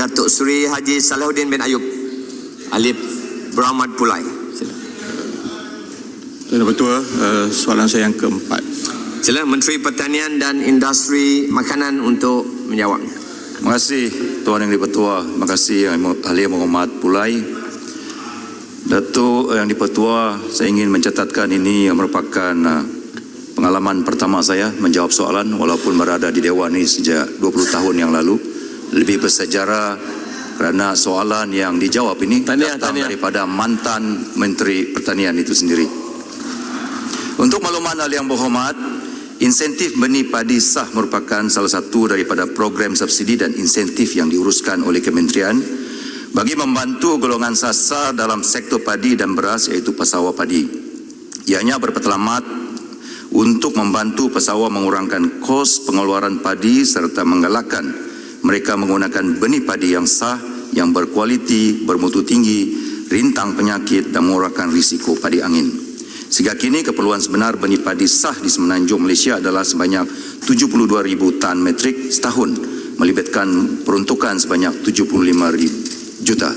Datuk Seri Haji Salahuddin bin Ayub, Ahli Berhormat Pulai. Tuan Ketua, soalan saya yang keempat. Sila Menteri Pertanian dan Industri Makanan untuk menjawabnya. Terima kasih Tuan Yang Di-Pertua. Terima kasih Ahli Yang Berhormat Pulai. Datuk Yang Di-Pertua, saya ingin mencatatkan ini merupakan pengalaman pertama saya menjawab soalan walaupun berada di Dewan ini sejak 20 tahun yang lalu. Lebih bersejarah kerana soalan yang dijawab ini datang daripada mantan Menteri Pertanian itu sendiri. Untuk makluman Ahli Yang Berhormat, insentif benih padi sah merupakan salah satu daripada program subsidi dan insentif yang diuruskan oleh Kementerian bagi membantu golongan sasar dalam sektor padi dan beras, iaitu pesawah padi. Ianya berpetelamat untuk membantu pesawah mengurangkan kos pengeluaran padi serta menggalakkan mereka menggunakan benih padi yang sah, yang berkualiti, bermutu tinggi, rintang penyakit dan mengurangkan risiko padi angin. Sehingga kini keperluan sebenar benih padi sah di Semenanjung Malaysia adalah sebanyak 72,000 tan metrik setahun, melibatkan peruntukan sebanyak 75 juta.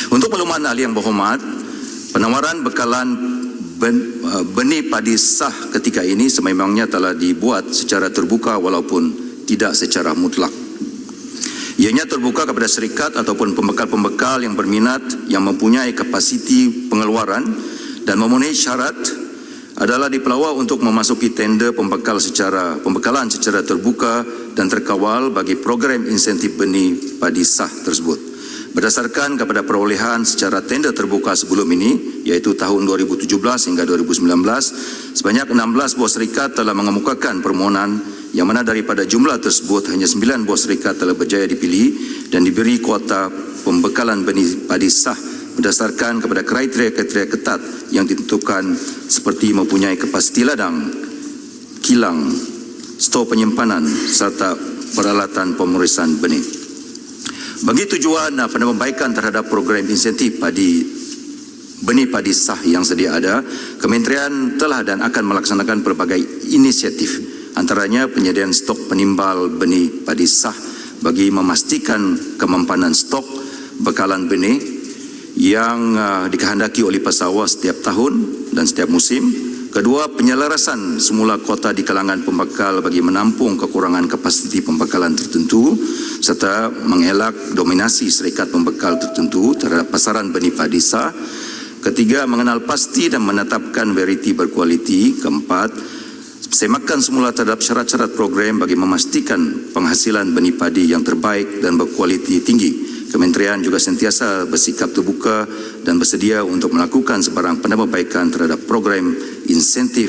Untuk makluman Ahli Yang Berhormat, penawaran bekalan benih padi sah ketika ini sememangnya telah dibuat secara terbuka walaupun tidak secara mutlak. Ianya terbuka kepada syarikat ataupun pembekal-pembekal yang berminat, yang mempunyai kapasiti pengeluaran dan memenuhi syarat adalah dipelawak untuk memasuki tender pembekalan secara terbuka dan terkawal bagi program insentif benih padi sah tersebut. Berdasarkan kepada perolehan secara tender terbuka sebelum ini, iaitu tahun 2017 hingga 2019, sebanyak 16 buah syarikat telah mengemukakan permohonan, yang mana daripada jumlah tersebut hanya 9 buah syarikat telah berjaya dipilih dan diberi kuota pembekalan benih padi sah berdasarkan kepada kriteria-kriteria ketat yang ditentukan seperti mempunyai kapasiti ladang, kilang, stor penyimpanan serta peralatan pemurisan benih. Bagi tujuan penambahbaikan terhadap program insentif benih padi sah yang sedia ada, Kementerian telah dan akan melaksanakan pelbagai inisiatif, antaranya penyediaan stok penimbal benih padi sah bagi memastikan kemampanan stok bekalan benih yang dikehendaki oleh pesawah setiap tahun dan setiap musim. Kedua, penyelarasan semula kuota di kalangan pembekal bagi menampung kekurangan kapasiti pembekalan tertentu serta mengelak dominasi syarikat pembekal tertentu terhadap pasaran benih padi sah. Ketiga, mengenal pasti dan menetapkan variti berkualiti. Keempat, semakan semula terhadap syarat-syarat program bagi memastikan penghasilan benih padi yang terbaik dan berkualiti tinggi. Kementerian juga sentiasa bersikap terbuka dan bersedia untuk melakukan sebarang penambahbaikan terhadap program insentif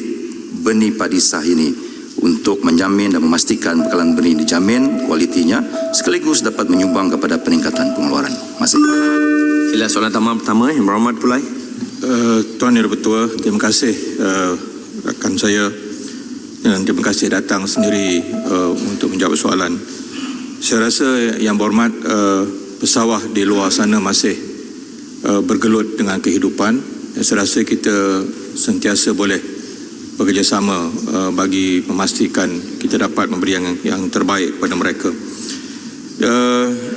benih padi sah ini untuk menjamin dan memastikan bekalan benih dijamin kualitinya sekaligus dapat menyumbang kepada peningkatan pengeluaran. Terima kasih. Sila soalan pertama Yang Berhormat Pulai. Tuan Yang Di-Pertua, terima kasih rakan saya dan terima kasih datang sendiri untuk menjawab soalan. Saya rasa Yang Berhormat pesawah di luar sana masih bergelut dengan kehidupan dan saya rasa kita sentiasa boleh bekerjasama bagi memastikan kita dapat memberi yang terbaik kepada mereka.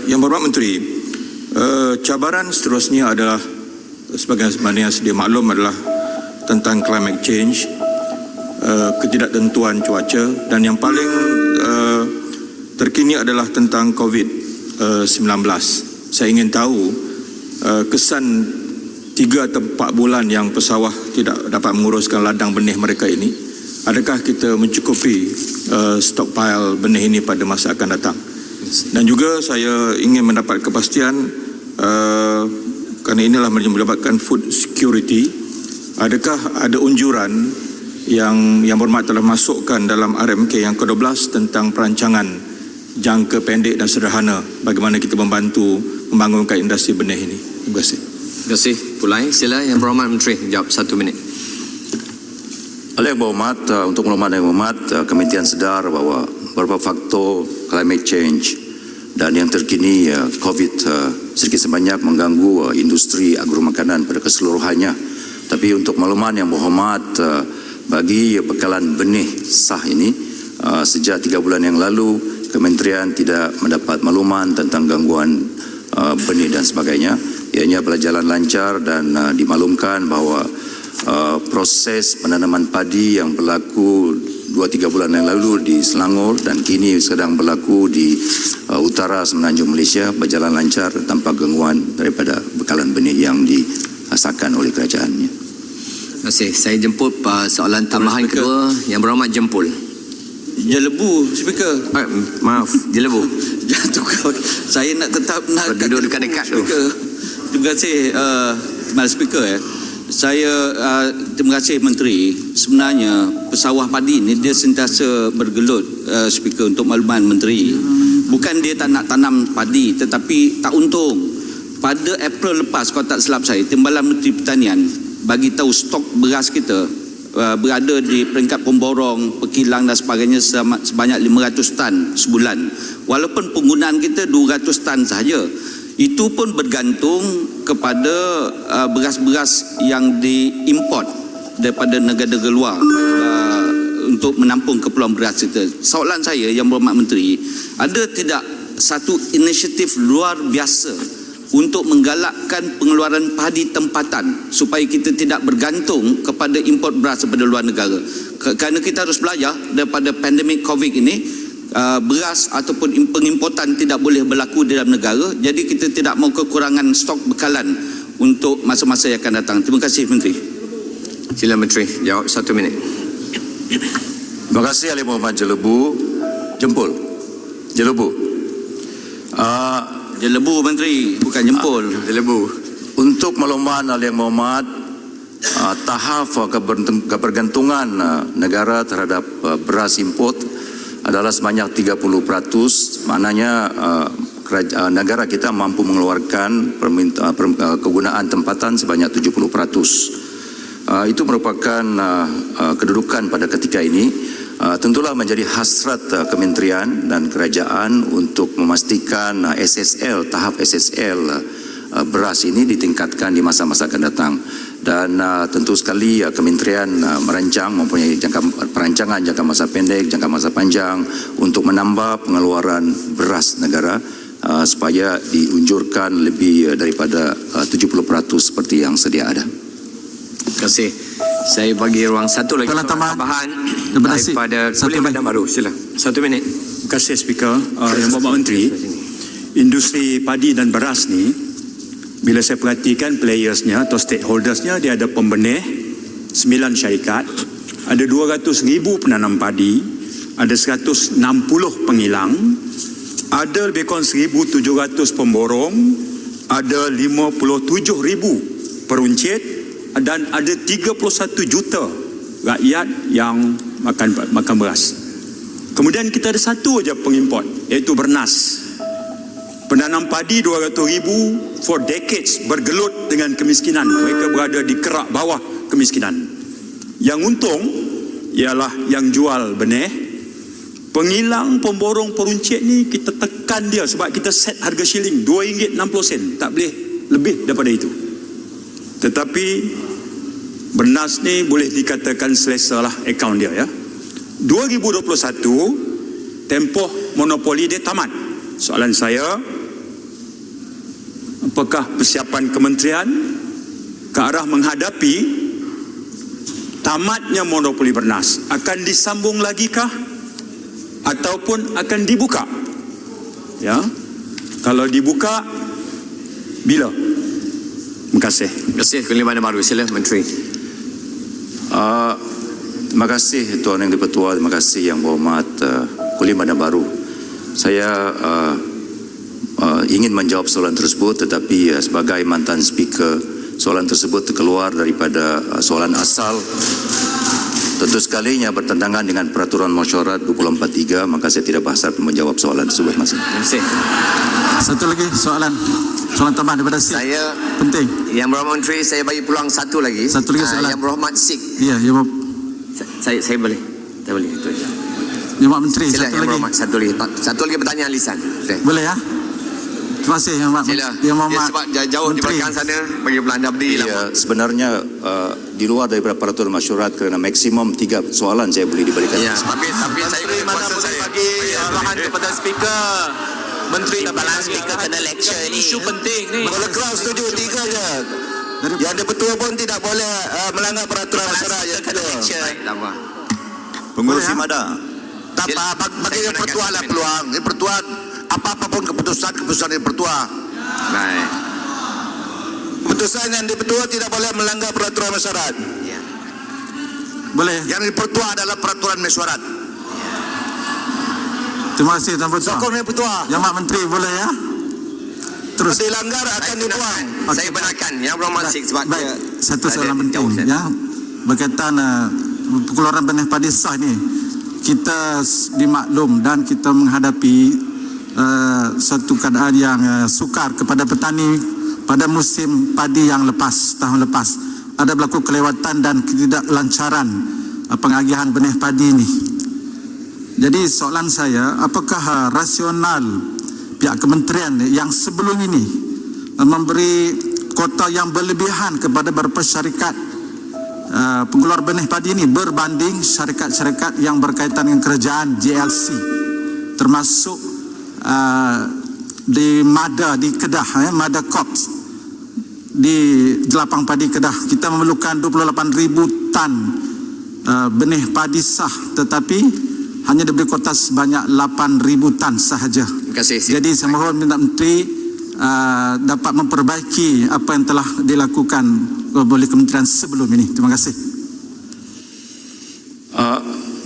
Yang Berhormat Menteri, cabaran seterusnya adalah sebagaimana yang sedia maklum adalah tentang climate change, ketidaktentuan cuaca dan yang paling terkini adalah tentang COVID-19. Saya ingin tahu kesan 3 atau 4 bulan yang pesawah tidak dapat menguruskan ladang benih mereka ini, adakah kita mencukupi stockpile benih ini pada masa akan datang? Dan juga saya ingin mendapat kepastian kerana inilah menyebabkan food security, adakah ada unjuran yang Berhormat telah masukkan dalam RMK yang ke-12 tentang perancangan jangka pendek dan sederhana bagaimana kita membantu membangunkan industri benih ini. Terima kasih. Terima kasih Pulai. Sila Yang Berhormat Menteri jawab 1 minit. Oleh Yang Berhormat, untuk makluman Yang Berhormat, Kementerian sedar bahawa beberapa faktor climate change dan yang terkini COVID sedikit sebanyak mengganggu industri agromakanan pada keseluruhannya. Tapi untuk makluman Yang Berhormat, bagi bekalan benih sah ini sejak 3 bulan yang lalu kementerian tidak mendapat makluman tentang gangguan benih dan sebagainya. Ianya berjalan lancar dan dimaklumkan bahawa proses penanaman padi yang berlaku 2-3 bulan yang lalu di Selangor dan kini sedang berlaku di utara Semenanjung Malaysia berjalan lancar tanpa gangguan daripada bekalan benih yang diasahkan oleh kerajaannya. Terima kasih. Saya jemput soalan tambahan kedua. Yang berhormat jempol. Jelebu, Speaker. Maaf, Jelebu. Jangan tukar. Saya nak tetap nak Duduk dekat-dekat tu. Speaker. Terima kasih, Mal Speaker. Saya terima kasih Menteri. Sebenarnya pesawah padi ni dia sentiasa bergelut, Speaker, untuk makluman Menteri. Bukan dia tak nak tanam padi, tetapi tak untung. Pada April lepas, kalau tak silap saya, Timbalan Menteri Pertanian bagi tahu stok beras kita berada di peringkat pemborong, pekilang dan sebagainya sebanyak 500 tan sebulan. Walaupun penggunaan kita 200 tan sahaja. Itu pun bergantung kepada beras-beras yang diimport daripada negara-negara luar untuk menampung keperluan beras kita. Soalan saya yang berhormat Menteri, ada tidak satu inisiatif luar biasa untuk menggalakkan pengeluaran padi tempatan supaya kita tidak bergantung kepada import beras daripada luar negara? Kerana kita harus belajar daripada pandemik COVID ini, beras ataupun pengimportan tidak boleh berlaku di dalam negara. Jadi kita tidak mahu kekurangan stok bekalan untuk masa-masa yang akan datang. Terima kasih Menteri. Sila Menteri jawab 1 minit. Terima kasih Ahli Muhammad Jelebu. Jempol. Jelebu. Jelebu Menteri, bukan jempol. Jelebu. Untuk makluman Ahli Muhammad, tahap kebergantungan negara terhadap beras import adalah sebanyak 30%. Maknanya negara kita mampu mengeluarkan kegunaan tempatan sebanyak 70%. Itu merupakan kedudukan pada ketika ini. Tentulah menjadi hasrat kementerian dan kerajaan untuk memastikan SSL, tahap SSL beras ini ditingkatkan di masa-masa akan datang. Dan tentu sekali kementerian merancang, mempunyai perancangan jangka masa pendek, jangka masa panjang untuk menambah pengeluaran beras negara supaya diunjurkan lebih daripada 70% seperti yang sedia ada. Terima kasih. Saya bagi ruang satu lagi Soalan tambahan daripada Kulim Bandar Baru. Sila. 1 minit. Terima kasih Speaker. Yang Bapak Menteri, industri padi dan beras ni, bila saya perhatikan playersnya atau stakeholdersnya, dia ada pembenih 9 syarikat, ada 200,000 penanam padi, ada 160 pengilang, ada lebih kurang 1,700 pemborong, ada 57,000 peruncit dan ada 31 juta rakyat yang makan beras. Kemudian kita ada satu aja pengimport, iaitu Bernas. Penanam padi 200,000 for decades bergelut dengan kemiskinan. Mereka berada di kerak bawah kemiskinan. Yang untung ialah yang jual benih. Pengilang, pemborong, peruncit ni kita tekan dia sebab kita set harga shilling RM2.60. Tak boleh lebih daripada itu. Tetapi Bernas ni boleh dikatakan selesa lah akaun dia, ya. 2021 tempoh monopoli dia tamat. Soalan saya, apakah persiapan kementerian ke arah menghadapi tamatnya monopoli Bernas? Akan disambung lagi kah ataupun akan dibuka? Ya. Kalau dibuka, bila? Terima kasih. Terima kasih Kulim Bandar Baru. Sila Menteri. Terima kasih Tuan Yang Di-Pertua, terima kasih Yang Berhormat Kulim Bandar Baru. Saya ingin menjawab soalan tersebut, tetapi sebagai mantan speaker, soalan tersebut terkeluar daripada soalan asal. Tentu sekalinya bertentangan dengan peraturan mesyuarat 243, maka saya tidak berhasrat menjawab soalan tersebut. Terima kasih. Satu lagi soalan tambahan daripada Sik. Saya Penting. Yang berhormat Menteri, saya bagi peluang satu lagi. Satu lagi soalan. Yang berhormat Sik. Ya, ya Bapak. Saya boleh. Saya boleh. Itu aja. Ya Bapak Menteri, Sila satu yang lagi. berhormat. Satu lagi pertanyaan lisan. Boleh. Boleh ya? Terima kasih Yang Bapak. Sila. Yang Bapak Sebab jauh di Menteri. belakang sana, bagi pelan anda berdiri lah. Sebenarnya di luar daripada peraturan masyarakat kerana maksimum 3 soalan saya boleh diberikan. Ya, tapi saya Menteri mana boleh bagi arahan kepada speaker. Menteri kepala speaker kena lecture ni. Isu penting ni. Kalau Kraus setuju 3 je. Yang Di-Pertua pun tidak boleh melanggar peraturan masyarakat. Yang Kena kedua. lecture. tak apa. Pengurusi Mada. Tak apa, bagi Di-Pertua lah peluang. Di-Pertua, apa-apa pun keputusan Di-Pertua. Baik. Keputusan yang Di-Pertua tidak boleh melanggar peraturan masyarakat. Boleh. Yang Di-Pertua adalah peraturan mesyuarat. Terima kasih Tuan Pertua. Sokong Di-Pertua. Yang Mak Menteri boleh ya. Terus. Dilanggar akan dibuang. Saya benarkan Yang Berhormat Sik sebab Baik, dia satu ada soalan penting jauh, ya. Berkaitan pengeluaran benih padi sah ni, kita dimaklum dan kita menghadapi satu keadaan yang sukar kepada petani pada musim padi yang lepas, tahun lepas. Ada berlaku kelewatan dan ketidaklancaran pengagihan benih padi ini. Jadi soalan saya, apakah rasional pihak kementerian yang sebelum ini memberi kuota yang berlebihan kepada beberapa syarikat pengeluar benih padi ini berbanding syarikat-syarikat yang berkaitan dengan kerajaan JLC, termasuk di Mada di Kedah, Mada Corps di Jelapang Padi Kedah. Kita memerlukan 28,000 tan benih padi sah, tetapi hanya diberi kuota sebanyak 8,000 tan sahaja. Terima kasih. Jadi saya mohon minta Menteri dapat memperbaiki apa yang telah dilakukan oleh kementerian sebelum ini. Terima kasih.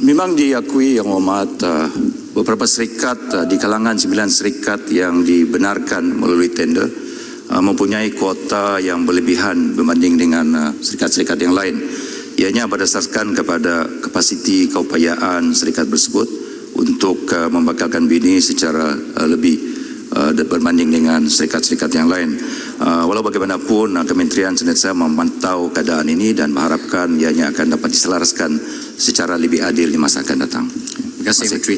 Memang diakui Yang Hormat beberapa serikat di kalangan 9 serikat yang dibenarkan melalui tender mempunyai kuota yang berlebihan berbanding dengan serikat-serikat yang lain. Ianya berdasarkan kepada kapasiti keupayaan serikat tersebut untuk membakalkan bini secara lebih berbanding dengan serikat-serikat yang lain. Walau bagaimanapun kementerian senantiasa memantau keadaan ini dan mengharapkan ianya akan dapat diselaraskan secara lebih adil di masa akan datang. Terima kasih Menteri.